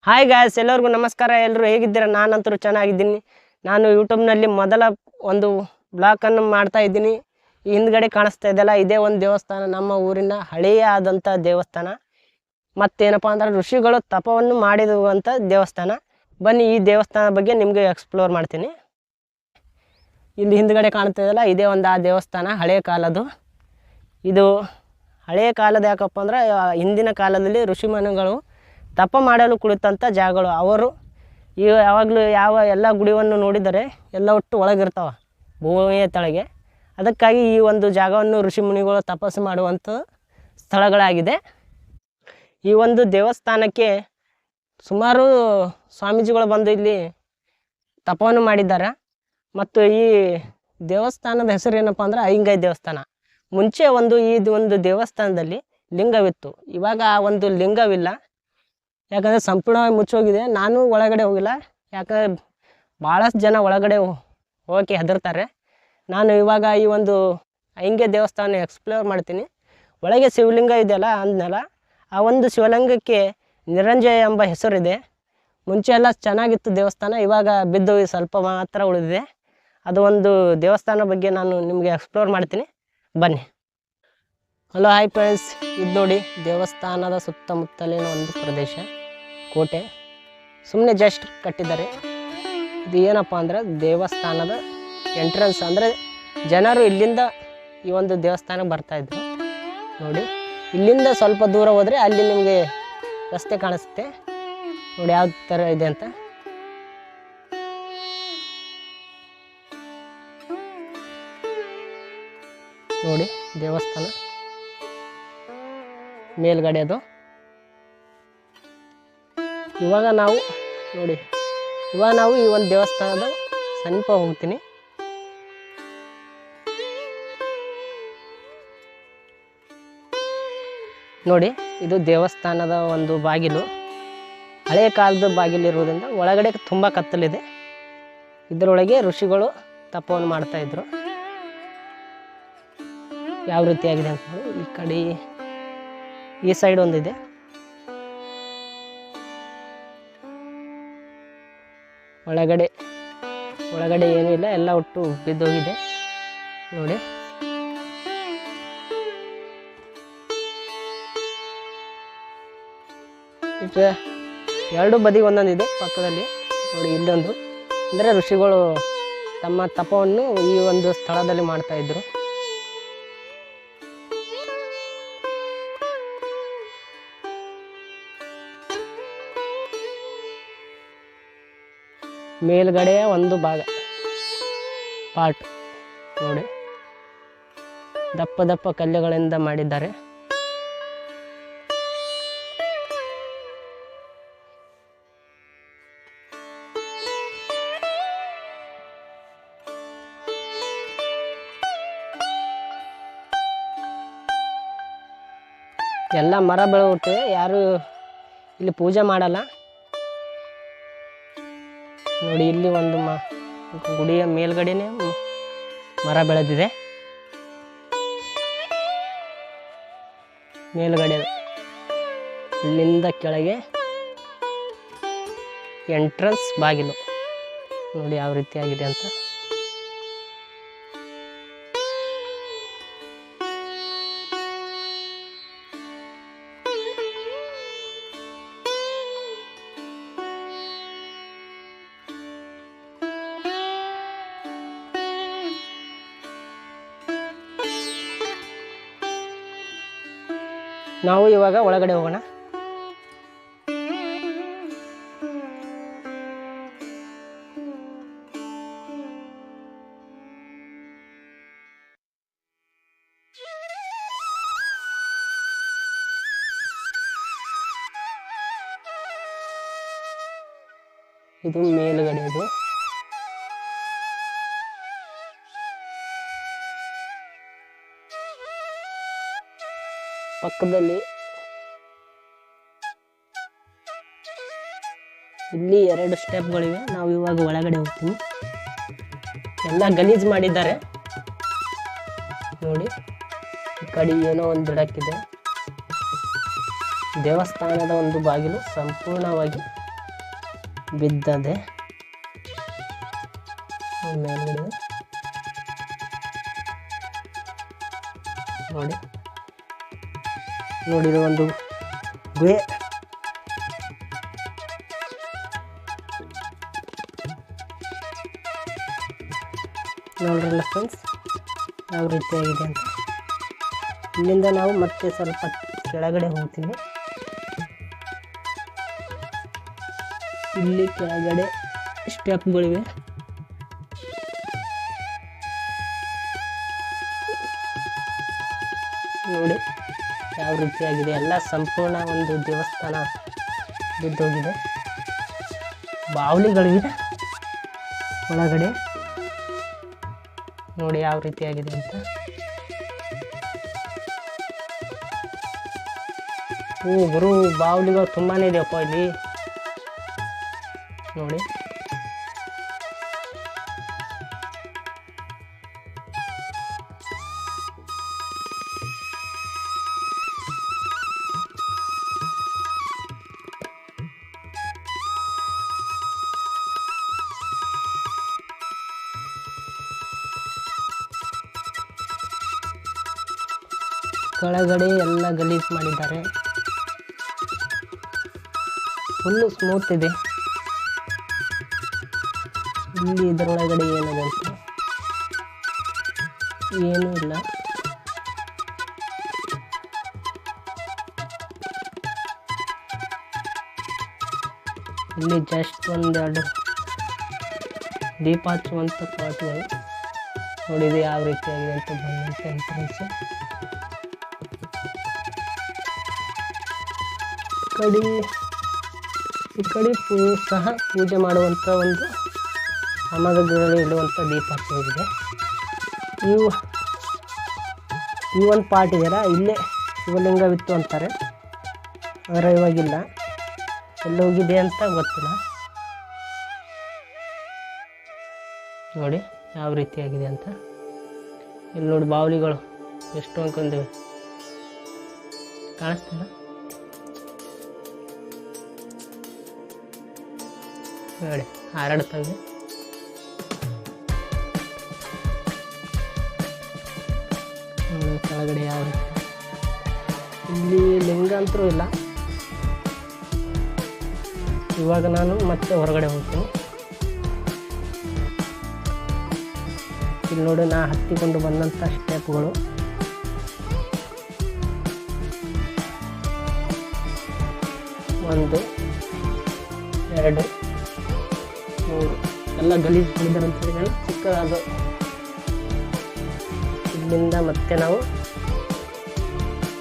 Hi guys, ಎಲ್ಲರಿಗೂ ನಮಸ್ಕಾರ. ಎಲ್ಲರೂ ಹೇಗಿದ್ದೀರಾ? ನಾನಂತೂ ಚೆನ್ನಾಗಿದ್ದೀನಿ. ನಾನು ಯೂಟ್ಯೂಬ್ನಲ್ಲಿ ಮೊದಲ ಒಂದು ಬ್ಲಾಗನ್ನು ಮಾಡ್ತಾ ಇದ್ದೀನಿ. ಈ ಹಿಂದ್ಗಡೆ ಕಾಣಿಸ್ತಾ ಇದೆಯಲ್ಲ, ಇದೇ ಒಂದು ದೇವಸ್ಥಾನ, ನಮ್ಮ ಊರಿನ ಹಳೆಯ ಆದಂಥ ದೇವಸ್ಥಾನ. ಮತ್ತೇನಪ್ಪ ಅಂದ್ರೆ ಋಷಿಗಳು ತಪವನ್ನು ಮಾಡಿರುವಂಥ ದೇವಸ್ಥಾನ. ಬನ್ನಿ ಈ ದೇವಸ್ಥಾನ ಬಗ್ಗೆ ನಿಮಗೆ ಎಕ್ಸ್ಪ್ಲೋರ್ ಮಾಡ್ತೀನಿ. ಇಲ್ಲಿ ಹಿಂದ್ಗಡೆ ಕಾಣ್ತಾ ಇದೆಯಲ್ಲ, ಇದೇ ಒಂದು ಆ ದೇವಸ್ಥಾನ, ಹಳೆಯ ಕಾಲದ್ದು. ಇದು ಹಳೆಯ ಕಾಲದ ಯಾಕಪ್ಪ ಅಂದ್ರೆ ಹಿಂದಿನ ಕಾಲದಲ್ಲಿ ಋಷಿಮುನಿಗಳು ತಪ ಮಾಡಲು ಕುಳಿತಂಥ ಜಾಗಗಳು. ಅವರು ಯಾವಾಗಲೂ ಎಲ್ಲ ಗುಡಿಯನ್ನು ನೋಡಿದರೆ ಎಲ್ಲ ಒಟ್ಟು ಒಳಗಿರ್ತಾವೆ, ಭೂಮಿಯ ತಳಗೆ. ಅದಕ್ಕಾಗಿ ಈ ಒಂದು ಜಾಗವನ್ನು ಋಷಿಮುನಿಗಳು ತಪಸ್ಸು ಮಾಡುವಂಥ ಸ್ಥಳಗಳಾಗಿದೆ. ಈ ಒಂದು ದೇವಸ್ಥಾನಕ್ಕೆ ಸುಮಾರು ಸ್ವಾಮೀಜಿಗಳು ಬಂದು ಇಲ್ಲಿ ತಪವನ್ನು ಮಾಡಿದ್ದಾರೆ. ಮತ್ತು ಈ ದೇವಸ್ಥಾನದ ಹೆಸರು ಏನಪ್ಪ ಅಂದ್ರೆ ಐಂಗೈ ದೇವಸ್ಥಾನ. ಮುಂಚೆ ಈ ಒಂದು ದೇವಸ್ಥಾನದಲ್ಲಿ ಲಿಂಗವಿತ್ತು. ಇವಾಗ ಆ ಒಂದು ಲಿಂಗವಿಲ್ಲ, ಯಾಕಂದರೆ ಸಂಪೂರ್ಣವಾಗಿ ಮುಚ್ಚೋಗಿದೆ. ನಾನು ಒಳಗಡೆ ಹೋಗಿಲ್ಲ, ಯಾಕಂದರೆ ಭಾಳಷ್ಟು ಜನ ಒಳಗಡೆ ಹೋಗೋಕ್ಕೆ ಹೆದರ್ತಾರೆ. ನಾನು ಇವಾಗ ಈ ಒಂದು ಐಂಗೆ ದೇವಸ್ಥಾನ ಎಕ್ಸ್ಪ್ಲೋರ್ ಮಾಡ್ತೀನಿ. ಒಳಗೆ ಶಿವಲಿಂಗ ಇದೆಯಲ್ಲ ಅಂದನಲ್ಲ, ಆ ಒಂದು ಶಿವಲಿಂಗಕ್ಕೆ ನಿರಂಜಯ ಎಂಬ ಹೆಸರಿದೆ. ಮುಂಚೆ ಎಲ್ಲ ಚೆನ್ನಾಗಿತ್ತು ದೇವಸ್ಥಾನ, ಇವಾಗ ಬಿದ್ದು ಸ್ವಲ್ಪ ಮಾತ್ರ ಉಳಿದಿದೆ. ಅದು ಒಂದು ದೇವಸ್ಥಾನ ಬಗ್ಗೆ ನಾನು ನಿಮಗೆ ಎಕ್ಸ್ಪ್ಲೋರ್ ಮಾಡ್ತೀನಿ, ಬನ್ನಿ. ಹಲೋ, ಹಾಯ್ ಫ್ರೆಂಡ್ಸ್, ಇದು ನೋಡಿ ದೇವಸ್ಥಾನದ ಸುತ್ತಮುತ್ತಲಿನ ಒಂದು ಪ್ರದೇಶ, ಕೋಟೆ. ಸುಮ್ಮನೆ ಜಸ್ಟ್ ಕಟ್ಟಿದ್ದಾರೆ. ಇದು ಏನಪ್ಪ ಅಂದ್ರೆ ದೇವಸ್ಥಾನದ ಎಂಟ್ರೆನ್ಸ್. ಅಂದರೆ ಜನರು ಇಲ್ಲಿಂದ ಈ ಒಂದು ದೇವಸ್ಥಾನಕ್ಕೆ ಬರ್ತಾಯಿದ್ರು. ನೋಡಿ, ಇಲ್ಲಿಂದ ಸ್ವಲ್ಪ ದೂರ ಹೋದರೆ ಅಲ್ಲಿ ನಿಮಗೆ ರಸ್ತೆ ಕಾಣಿಸುತ್ತೆ. ನೋಡಿ ಯಾವ ಥರ ಇದೆ ಅಂತ. ನೋಡಿ ದೇವಸ್ಥಾನ ಮೇಲ್ಗಡೆ ಅದು. ಇವಾಗ ನಾವು ಈ ಒಂದು ದೇವಸ್ಥಾನದ ಸಮೀಪ ಹೋಗ್ತೀನಿ. ನೋಡಿ, ಇದು ದೇವಸ್ಥಾನದ ಒಂದು ಬಾಗಿಲು. ಹಳೆಯ ಕಾಲದ ಬಾಗಿಲಿರುವುದರಿಂದ ಒಳಗಡೆ ತುಂಬ ಕತ್ತಲಿದೆ. ಇದರೊಳಗೆ ಋಷಿಗಳು ತಪವನ್ನು ಮಾಡ್ತಾಯಿದ್ರು. ಯಾವ ರೀತಿಯಾಗಿದೆ ಅಂತ ನೋಡಿ. ಈ ಕಡೆ ಈ ಸೈಡ್ ಒಂದಿದೆ. ಒಳಗಡೆ ಏನೂ ಇಲ್ಲ, ಎಲ್ಲ ಒಟ್ಟು ಬಿದ್ದೋಗಿದೆ. ನೋಡಿ, ಎರಡು ಬದಿ ಒಂದೊಂದಿದೆ ಪಕ್ಕದಲ್ಲಿ. ನೋಡಿ, ಇಲ್ಲೊಂದು ಅಂದರೆ ಋಷಿಗಳು ತಮ್ಮ ತಪವನ್ನು ಈ ಒಂದು ಸ್ಥಳದಲ್ಲಿ ಮಾಡ್ತಾ ಇದ್ರು. ಮೇಲ್ಗಡೆಯ ಒಂದು ಭಾಗ ಪಾರ್ಟ್ ನೋಡಿ, ದಪ್ಪ ದಪ್ಪ ಕಲ್ಲುಗಳಿಂದ ಮಾಡಿದ್ದಾರೆ. ಎಲ್ಲ ಮರ ಬೆಳೆಯುತ್ತೆ, ಯಾರು ಇಲ್ಲಿ ಪೂಜೆ ಮಾಡಲ್ಲ. ನೋಡಿ, ಇಲ್ಲಿ ಒಂದು ಗುಡಿಯ ಮೇಲ್ಗಡೆನೇ ಮರ ಬೆಳೆದಿದೆ. ಮೇಲ್ಗಡೆ ಇಲ್ಲಿಂದ ಕೆಳಗೆ ಎಂಟ್ರೆನ್ಸ್ ಬಾಗಿಲು. ನೋಡಿ ಯಾವ ರೀತಿಯಾಗಿದೆ ಅಂತ. ನಾವು ಇವಾಗ ಒಳಗಡೆ ಹೋಗೋಣ. ಇದು ಮೇಲ್ಗಡೆ ಇದು. ಪಕ್ಕದಲ್ಲಿ ಇಲ್ಲಿ 2 ಸ್ಟೆಪ್ಗಳಿವೆ. ನಾವು ಇವಾಗ ಒಳಗಡೆ ಹೋಗ್ತೀವಿ. ಎಲ್ಲ ಗಲೀಜು ಮಾಡಿದ್ದಾರೆ ನೋಡಿ. ಈ ಕಡೆ ಏನೋ ಒಂದು ಗಿಡಕ್ಕಿದೆ. ದೇವಸ್ಥಾನದ ಒಂದು ಬಾಗಿಲು ಸಂಪೂರ್ಣವಾಗಿ ಬಿದ್ದದೆ ಮೇಲ್ಗಡೆ ನೋಡಿ ನೋಡಿರೋ ಒಂದು ಗುಹೆ. ನೋಡ್ರಲ್ಲ ಫ್ರೆಂಡ್ಸ್ ಯಾವ ರೀತಿಯಾಗಿದೆ ಅಂತ. ಇಲ್ಲಿಂದ ನಾವು ಮತ್ತೆ ಸ್ವಲ್ಪ ಕೆಳಗಡೆ ಹೋಗ್ತೀವಿ. ಇಲ್ಲಿ ಕೆಳಗಡೆ ಸ್ಟೆಪ್ಗಳಿವೆ. ನೋಡಿ ಯಾವ ರೀತಿಯಾಗಿದೆ. ಎಲ್ಲ ಸಂಪೂರ್ಣ ಒಂದು ದೇವಸ್ಥಾನ ಬಿದ್ದೋಗಿದೆ. ಬಾವಲಿಗಳಿವೆ ಒಳಗಡೆ. ನೋಡಿ ಯಾವ ರೀತಿಯಾಗಿದೆ ಅಂತ. ಗುರು ಬಾವಲಿಗಳು ತುಂಬಾನೇ ಇದೆಯಪ್ಪ ಇಲ್ಲಿ ನೋಡಿ. ಕೆಳಗಡೆ ಎಲ್ಲ ಗಲೀಜು ಮಾಡಿದ್ದಾರೆ. ಫುಲ್ಲು ಸ್ಮೂತ್ ಇದೆ. ಇಲ್ಲಿ ಇದರೊಳಗಡೆ ಏನಿದೆ ಅಂತ ಏನೂ ಇಲ್ಲ. ಇಲ್ಲಿ ಜಸ್ಟ್ ಒಂದೆರಡು ದೀಪ ಹಚ್ಚುವಂಥ ಪಾಟ್ಗಳು ನೋಡಿದೆ ಯಾವ ರೀತಿಯಾಗಿದೆ ಅಂತ ಬಂದಂಥ ಎಂಟ್ರೆನ್ಸ್. ಈ ಕಡೆ ಸಹ ಪೂಜೆ ಮಾಡುವಂಥ ಒಂದು ಸಾಮಗ್ರಿಗಳು ಇಡುವಂಥ ದೀಪ ಹಚ್ಚೋಗಿದೆ. ಈ ಒಂದು ಪಾರ್ಟ್ ಇದೆಯಲ್ಲ, ಇಲ್ಲೇ ಶಿವಲಿಂಗವಿತ್ತು ಅಂತಾರೆ. ಆದರೆ ಇವಾಗಿಲ್ಲ, ಎಲ್ಲೋಗಿದೆ ಅಂತ ಗೊತ್ತಿಲ್ಲ. ನೋಡಿ ಯಾವ ರೀತಿಯಾಗಿದೆ ಅಂತ. ಇಲ್ಲಿ ನೋಡಿ ಬಾವಲಿಗಳು ಎಷ್ಟು ಅನ್ಕೊಂಡಿವೆ, ಕಾಣಿಸ್ತಿಲ್ಲ ನೋಡಿ, ಹಾರಾಡ್ತವೆ. ಕೆಳಗಡೆ ಯಾವ ರೀತಿ ಇಲ್ಲಿ ಲಿಂಗ ಅಂತೂ ಇಲ್ಲ. ಇವಾಗ ನಾನು ಮತ್ತೆ ಹೊರಗಡೆ ಹೋಗ್ತೀನಿ. ಇಲ್ಲಿ ನೋಡಿ ನಾ ಹತ್ತಿಕೊಂಡು ಬಂದಂಥ ಸ್ಟೆಪ್ಗಳು. ಒಂದು, ಎರಡು, ಮೂರು ಎಲ್ಲ ಗಲೀಜು ಮಾಡಿದ್ದಾರೆ ಅಂತ ಹೇಳಿ ಚಿಕ್ಕದಾದ. ಇಲ್ಲಿಂದ ಮತ್ತೆ ನಾವು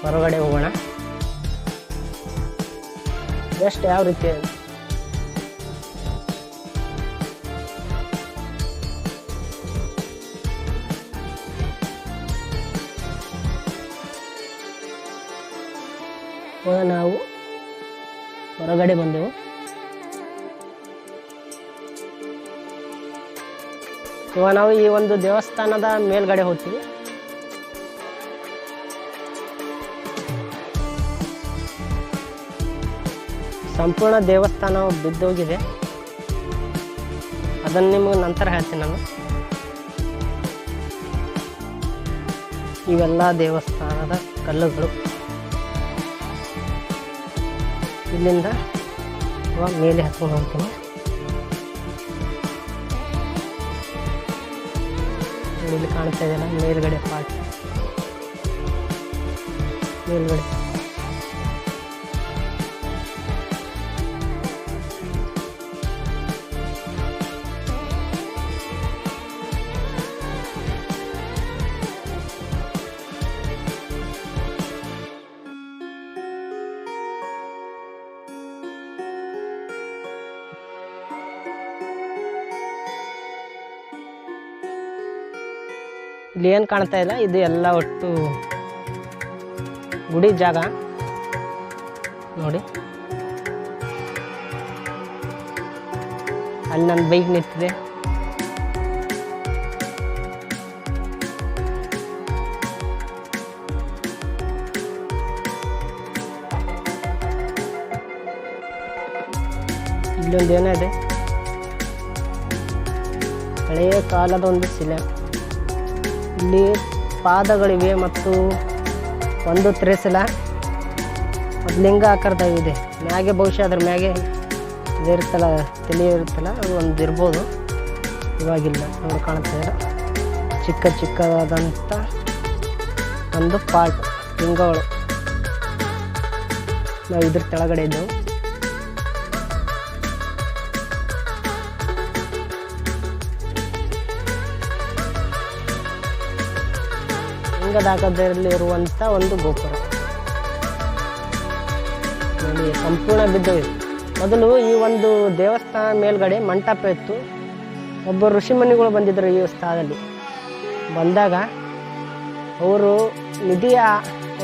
ಹೊರಗಡೆ ಹೋಗೋಣ. ಜಸ್ಟ್ ಯಾವ ರೀತಿ ನಾವು ಹೊರಗಡೆ ಬಂದೆವು. ಇವಾಗ ನಾವು ಈ ಒಂದು ದೇವಸ್ಥಾನದ ಮೇಲ್ಗಡೆ ಹೋಗ್ತೀವಿ. ಸಂಪೂರ್ಣ ದೇವಸ್ಥಾನ ಬಿದ್ದೋಗಿದೆ. ಅದನ್ನು ನಿಮಗೆ ನಂತರ ಹೇಳ್ತೀನಿ ನಾನು. ಇವೆಲ್ಲ ದೇವಸ್ಥಾನದ ಕಲ್ಲುಗಳು. ಇಲ್ಲಿಂದ ಮೇಲೆ ಹತ್ಕೊಂಡು ಹೋಗ್ತೀನಿ. ಇಲ್ಲಿ ಕಾಣ್ತಾ ಇದೆಯಲ್ಲ ಮೇಲ್ಗಡೆ ಪಾರ್ಟ್, ಮೇಲ್ಗಡೆ ಇಲ್ಲಿ ಏನು ಕಾಣ್ತಾ ಇಲ್ಲ, ಇದು ಎಲ್ಲ ಒಟ್ಟು ಗುಡಿ ಜಾಗ ನೋಡಿ. ಅಲ್ಲಿ ನನ್ನ ಬೈಕ್ ನಿಂತಿದೆ. ಇಲ್ಲೊಂದು ಏನಿದೆ, ಹಳೆಯ ಕಾಲದ ಒಂದು ಶಿಲೆ. ಇಲ್ಲಿ ಪಾದಗಳಿವೆ ಮತ್ತು ಒಂದು ತ್ರಿಶೂಲ ಅದು ಲಿಂಗ ಆಕಾರದಾಗಿದೆ. ಮ್ಯಾಗೆ ಬಹುಶಃ ಅದ್ರ ಮ್ಯಾಗೆ ಇದಿರುತ್ತಲ್ಲ, ತಲೆ ಇರುತ್ತಲ್ಲ, ಅದು ಒಂದು ಇರ್ಬೋದು. ಇವಾಗಿಲ್ಲ, ನೋಡಿ ಕಾಣ್ತಾ ಇಲ್ಲ. ಚಿಕ್ಕ ಚಿಕ್ಕದಾದಂಥ ಒಂದು ಪಾರ್ಟ್ ಲಿಂಗಗಳು. ನಾವು ಇದ್ರ ಕೆಳಗಡೆ ಇದ್ದೆವು. ಲಿಂಗದ ಆಕಾರದಲ್ಲಿ ಇರುವಂಥ ಒಂದು ಗೋಪುರ ನೋಡಿ, ಸಂಪೂರ್ಣ ಬಿದ್ದವು. ಮೊದಲು ಈ ಒಂದು ದೇವಸ್ಥಾನ ಮೇಲ್ಗಡೆ ಮಂಟಪ ಇತ್ತು. ಒಬ್ಬ ಋಷಿಮುನಿಗಳು ಬಂದಿದ್ದರು ಈ ಸ್ಥಳದಲ್ಲಿ. ಬಂದಾಗ ಅವರು ನಿಧಿಯ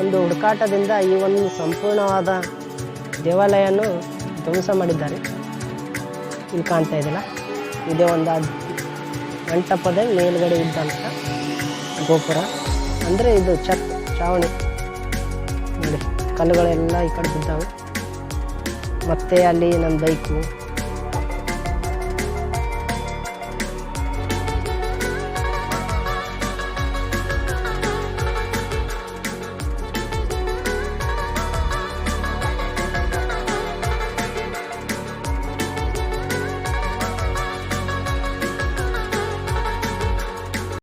ಒಂದು ಹುಡುಕಾಟದಿಂದ ಈ ಒಂದು ಸಂಪೂರ್ಣವಾದ ದೇವಾಲಯವನ್ನು ಧ್ವಂಸ ಮಾಡಿದ್ದಾರೆ. ಇಲ್ಲಿ ಕಾಣ್ತಾ ಇದೆಯಲ್ಲ, ಇದೇ ಒಂದು ಮಂಟಪದ ಮೇಲ್ಗಡೆ ಇದ್ದಂಥ ಗೋಪುರ. ಅಂದರೆ ಇದು ಚಾವಣಿ ನೋಡಿ, ಕಲ್ಲುಗಳೆಲ್ಲ ಈ ಕಡೆ ಬಿದ್ದಾವೆ. ಮತ್ತು ಅಲ್ಲಿ ನನ್ನ ಬೈಕು